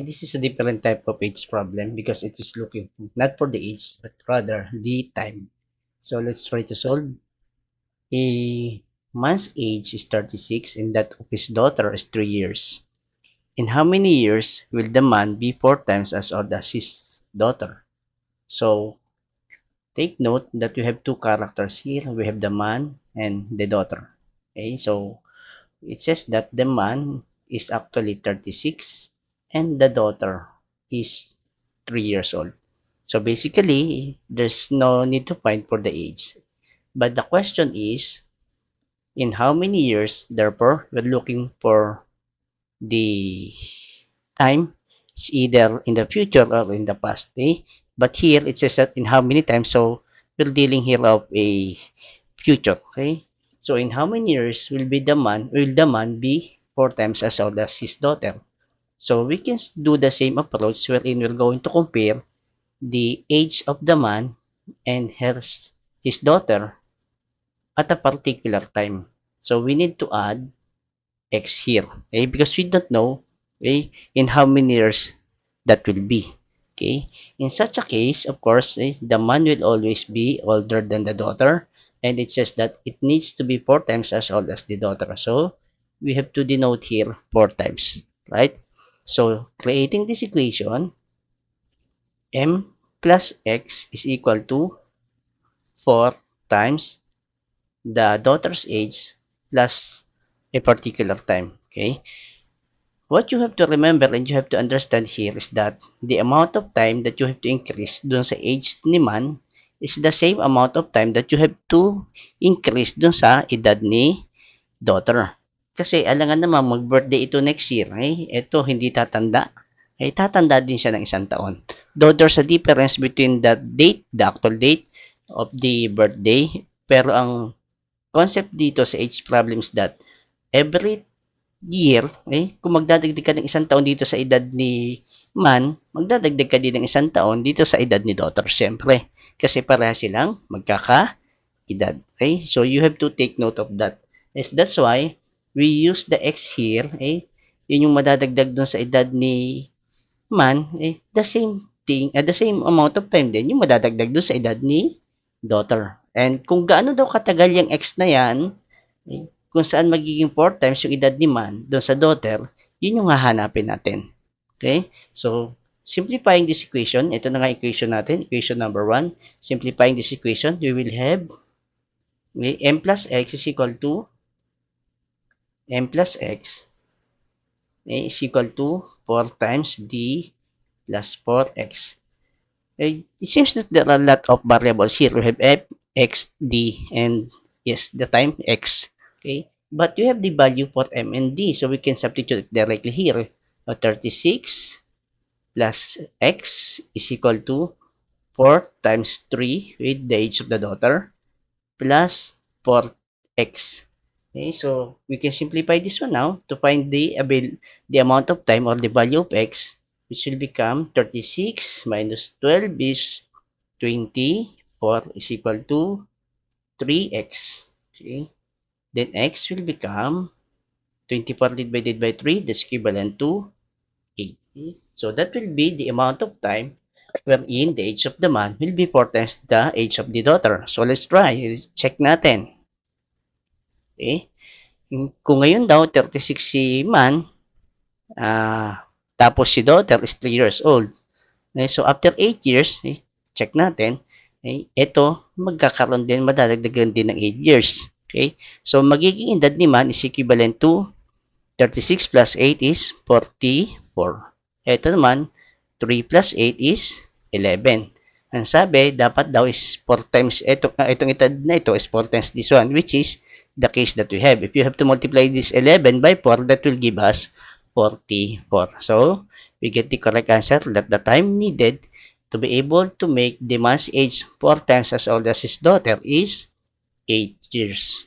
This is a different type of age problem because it is looking not for the age but rather the time. So let's try to solve. A man's age is 36 and that of his daughter is 3 years. In how many years will the man be 4 times as old as his daughter? So take note that we have two characters here. We have the man and the daughter. Okay, so it says that the man is actually 36 and the daughter is 3 years old. So basically, there's no need to find for the age. But the question is, in how many years, therefore, we're looking for the time. It's either in the future or in the past. Okay? But here, it says that in how many times, so we're dealing here of a future. Okay? So in how many years will the man be 4 times as old as his daughter? So we can do the same approach wherein we're going to compare the age of the man and his daughter at a particular time. So we need to add x here, okay? Because we don't know, okay, in how many years that will be. Okay? In such a case, of course, the man will always be older than the daughter, and it says that it needs to be 4 times as old as the daughter. So we have to denote here 4 times, right? So creating this equation, m plus x is equal to 4 times the daughter's age plus a particular time. Okay? What you have to remember and you have to understand here is that the amount of time that you have to increase dun sa age ni man is the same amount of time that you have to increase dun sa edad ni daughter. Kasi alangan naman mag-birthday ito next year, ito hindi tatanda, tatanda din siya ng 1 taon. Though there's a difference between the actual date of the birthday, pero ang concept dito sa age problems that every year, kung magdadagdag ka ng 1 taon dito sa edad ni man, magdadagdag ka din ng 1 taon dito sa edad ni daughter, syempre. Kasi pareha silang magkaka-edad. Okay? So, you have to take note of that. Yes, that's why we use the x here. Yun yung madadagdag dun sa edad ni man, the same thing, the same amount of time din yung madadagdag dun sa edad ni daughter. And kung gaano daw katagal yung x na yan, kung saan magiging 4 times yung edad ni man doon sa daughter, yun yung hahanapin natin. Okay? So, simplifying this equation, ito na nga equation natin, equation number 1. Simplifying this equation, we will have m plus x is equal to m plus x is equal to 4 times d plus 4x. It seems that there are a lot of variables here. We have f, x, d, and yes, the time x. Okay, but you have the value for m and d, so we can substitute it directly here. 36 plus x is equal to 4 times 3 with the age of the daughter plus 4x. Okay, so we can simplify this one now to find the amount of time or the value of x, which will become 36 minus 12 is 20. 4 is equal to 3x. Okay, then x will become 24 divided by 3, that's equivalent to 8. Okay? So that will be the amount of time wherein the age of the man will be 4 times the age of the daughter. So let's try. Let's check natin. Okay? Kung ngayon daw 36 si man, tapos si daughter is 3 years old. Okay? So after 8 years, check natin, ito magkakaroon din, madadagdagan din ng 8 years. Okay? So magiging edad ni man is equivalent to 36 plus 8 is 44. Ito naman, 3 plus 8 is 11. Ang sabi, dapat daw is 4 times, itong edad na ito is 4 times this one, which is the case that we have. If you have to multiply this 11 by 4, that will give us 44. So, we get the correct answer that the time needed to be able to make the man's age 4 times as old as his daughter is 8 years.